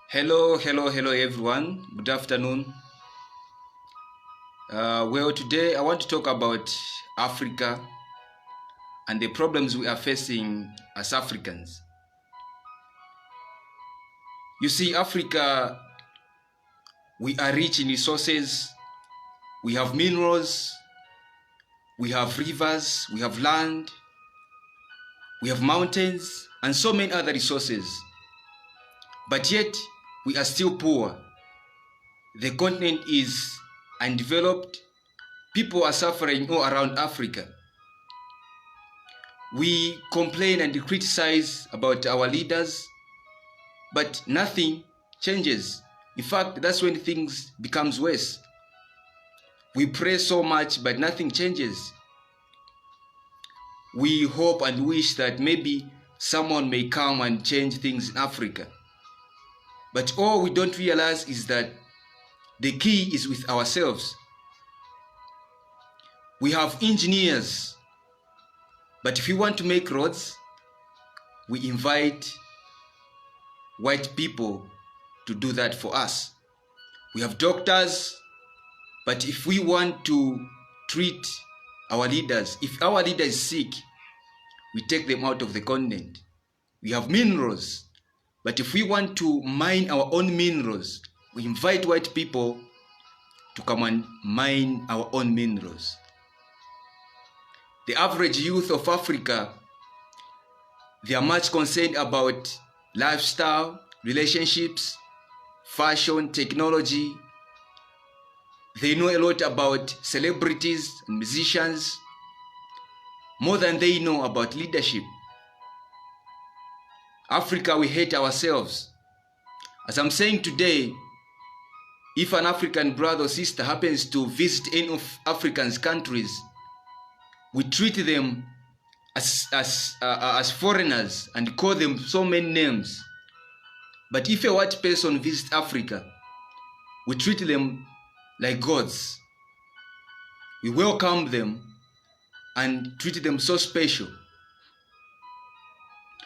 Hello everyone. Good afternoon. Today I want to talk about Africa and the problems we are facing as Africans. You see, Africa, we are rich in resources. We have minerals, we have rivers, we have land, we have mountains, and so many other resources. But yet, we are still poor. The continent is undeveloped. People are suffering all around Africa. We complain and criticize about our leaders, but nothing changes. In fact, that's when things becomes worse. We pray so much, but nothing changes. We hope and wish that maybe someone may come and change things in Africa. But all we don't realize is that the key is with ourselves. We have engineers, but if we want to make roads, we invite white people to do that for us. We have doctors, but if we want to treat our leaders, if our leader is sick, we take them out of the continent. We have minerals, but if we want to mine our own minerals, we invite white people to come and mine our own minerals. The average youth of Africa, they are much concerned about lifestyle, relationships, fashion, technology. They know a lot about celebrities and musicians, more than they know about leadership. Africa, we hate ourselves. As I'm saying today, if an African brother or sister happens to visit any of African's countries, we treat them as foreigners and call them so many names. But if a white person visits Africa, we treat them like gods. We welcome them and treat them so special.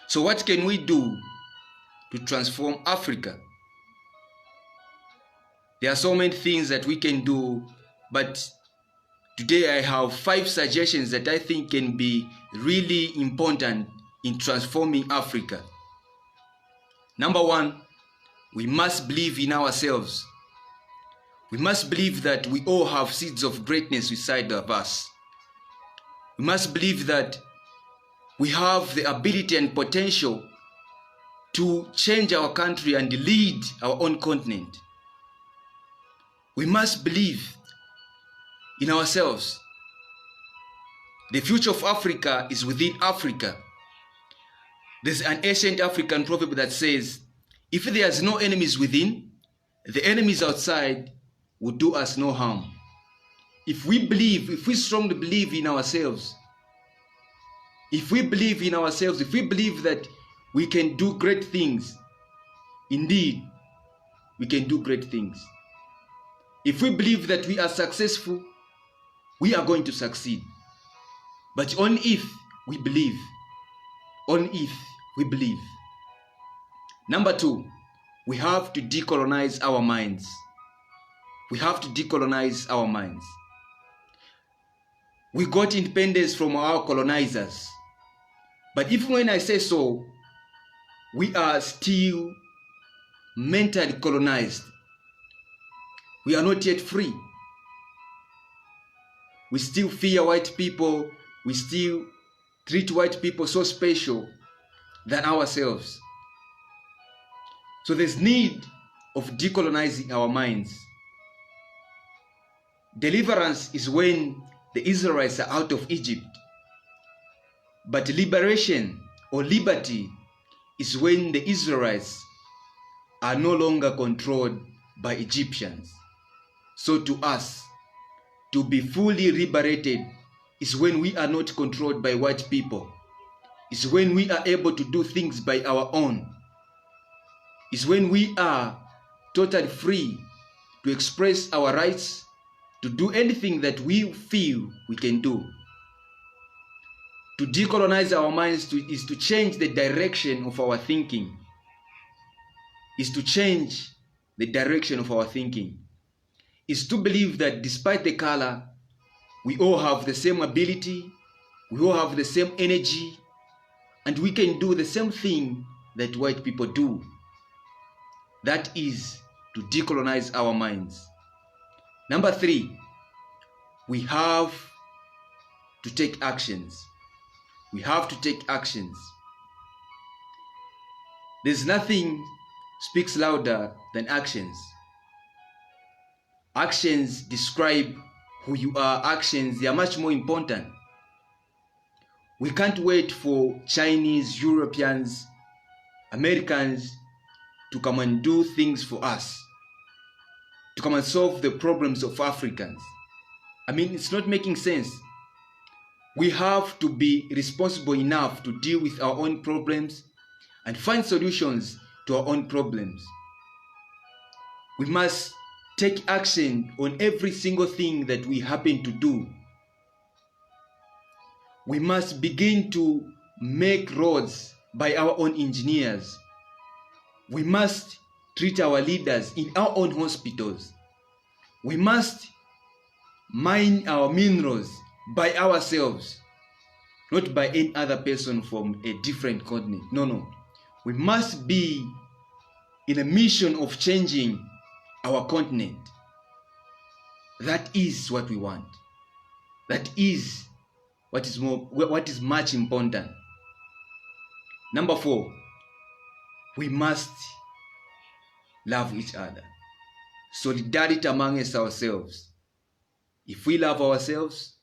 So what can we do to transform Africa? There are so many things that we can do, but today I have 5 suggestions that I think can be really important in transforming Africa. Number 1, we must believe in ourselves. We must believe that we all have seeds of greatness inside of us. We must believe that we have the ability and potential to change our country and lead our own continent. We must believe in ourselves. The future of Africa is within Africa. There's an ancient African proverb that says, if there's no enemies within, the enemies outside will do us no harm. If we strongly believe in ourselves, if we believe that we can do great things, indeed, we can do great things. If we believe that we are successful, we are going to succeed. But only if we believe. Only if we believe. Number 2, we have to decolonize our minds. We have to decolonize our minds. We got independence from our colonizers. But even when I say so, we are still mentally colonized. We are not yet free. We still fear white people. We still treat white people so special than ourselves. So there's need of decolonizing our minds. Deliverance is when the Israelites are out of Egypt. But liberation or liberty is when the Israelites are no longer controlled by Egyptians. So to us, to be fully liberated is when we are not controlled by white people. Is when we are able to do things by our own. Is when we are totally free to express our rights, to do anything that we feel we can do. To decolonize our minds is to change the direction of our thinking. is to change the direction of our thinking, is to believe that despite the color, we all have the same ability, we all have the same energy, and we can do the same thing that white people do. That is to decolonize our minds. Number 3, we have to take actions. We have to take actions. There's nothing speaks louder than actions. Actions describe who you are. Actions, they are much more important. We can't wait for Chinese, Europeans, Americans to come and do things for us, to come and solve the problems of Africans. I mean, it's not making sense. We have to be responsible enough to deal with our own problems and find solutions to our own problems. We must take action on every single thing that we happen to do. We must begin to make roads by our own engineers. We must treat our leaders in our own hospitals. We must mine our minerals by ourselves, not by any other person from a different continent. No. We must be in a mission of changing our continent. That is what we want. That is what is much important. Number 4, we must love each other. Solidarity among ourselves. If we love ourselves,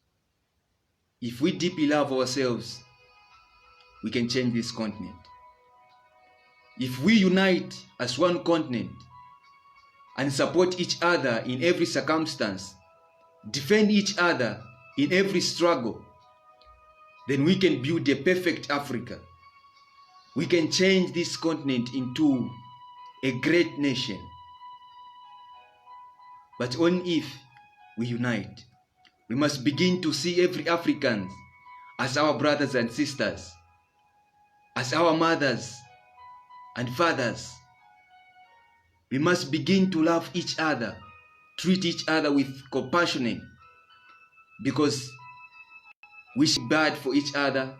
if we deeply love ourselves, we can change this continent. If we unite as one continent and support each other in every circumstance, defend each other in every struggle, then we can build a perfect Africa. We can change this continent into a great nation. But only if we unite. We must begin to see every African as our brothers and sisters, as our mothers and fathers. We must begin to love each other, treat each other with compassion, because wishing bad for each other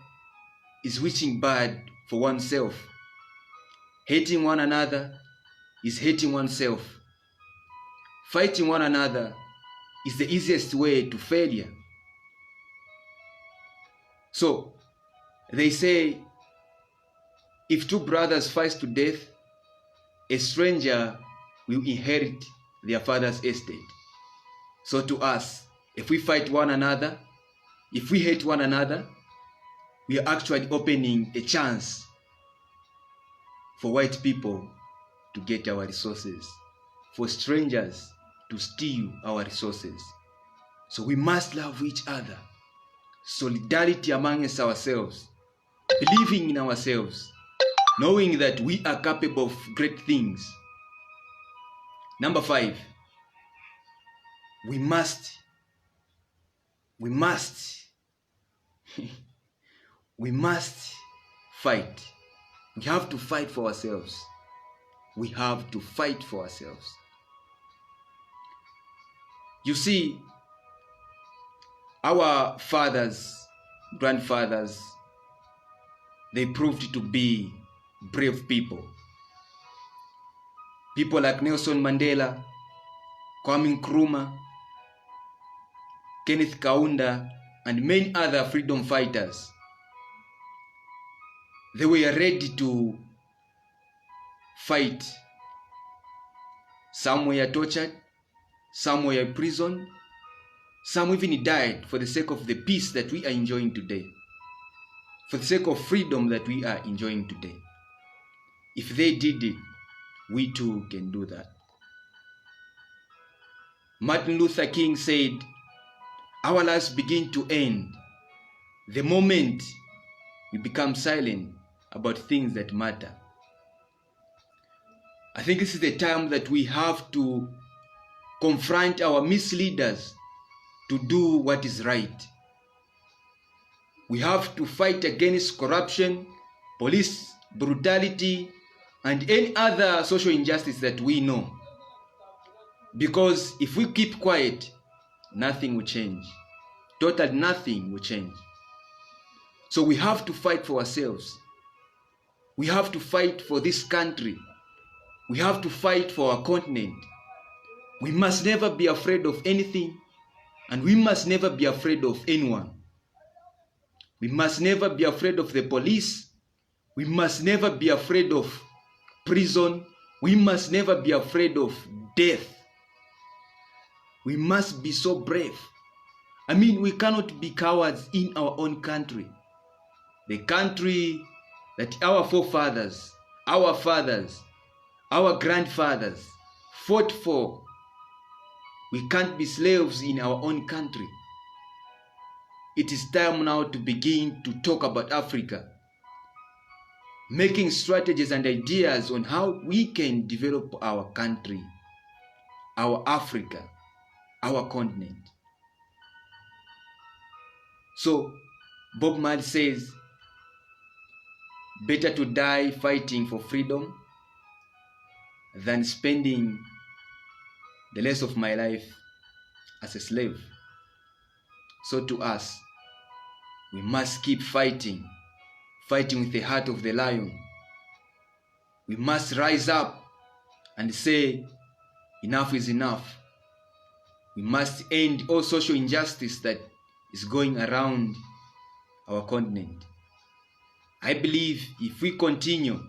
is wishing bad for oneself. Hating one another is hating oneself. Fighting one another is the easiest way to failure. So, they say, if 2 brothers fight to death, a stranger will inherit their father's estate. So to us, if we fight one another, if we hate one another, we are actually opening a chance for white people to get our resources, for strangers to steal our resources. So we must love each other. Solidarity amongst ourselves, believing in ourselves, knowing that we are capable of great things. Number 5, we must fight. We have to fight for ourselves. We have to fight for ourselves. You see, our fathers, grandfathers, they proved to be brave people. People like Nelson Mandela, Kwame Nkrumah, Kenneth Kaunda, and many other freedom fighters. They were ready to fight. Some were tortured, some were imprisoned, some even died for the sake of the peace that we are enjoying today, for the sake of freedom that we are enjoying today. If they did it, we too can do that. Martin Luther King said, our lives begin to end the moment we become silent about things that matter. I think this is the time that we have to confront our misleaders to do what is right. We have to fight against corruption, police brutality, and any other social injustice that we know. Because if we keep quiet, nothing will change. Totally nothing will change. So we have to fight for ourselves. We have to fight for this country. We have to fight for our continent. We must never be afraid of anything, and we must never be afraid of anyone. We must never be afraid of the police. We must never be afraid of prison. We must never be afraid of death. We must be so brave. I mean, we cannot be cowards in our own country. The country that our forefathers, our fathers, our grandfathers fought for. We can't be slaves in our own country. It is time now to begin to talk about Africa, making strategies and ideas on how we can develop our country, our Africa, our continent. So Bob Marley says, better to die fighting for freedom than spending the rest of my life as a slave. So to us, we must keep fighting with the heart of the lion. We must rise up and say, enough is enough. We must end all social injustice that is going around our continent. I believe if we continue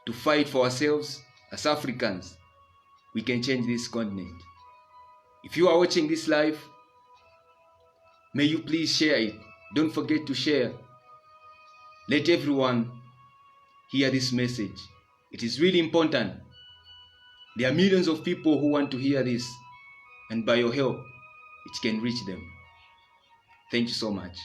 to fight for ourselves as Africans, we can change this continent. If you are watching this live, may you please share it. Don't forget to share. Let everyone hear this message. It is really important. There are millions of people who want to hear this, and by your help, it can reach them. Thank you so much.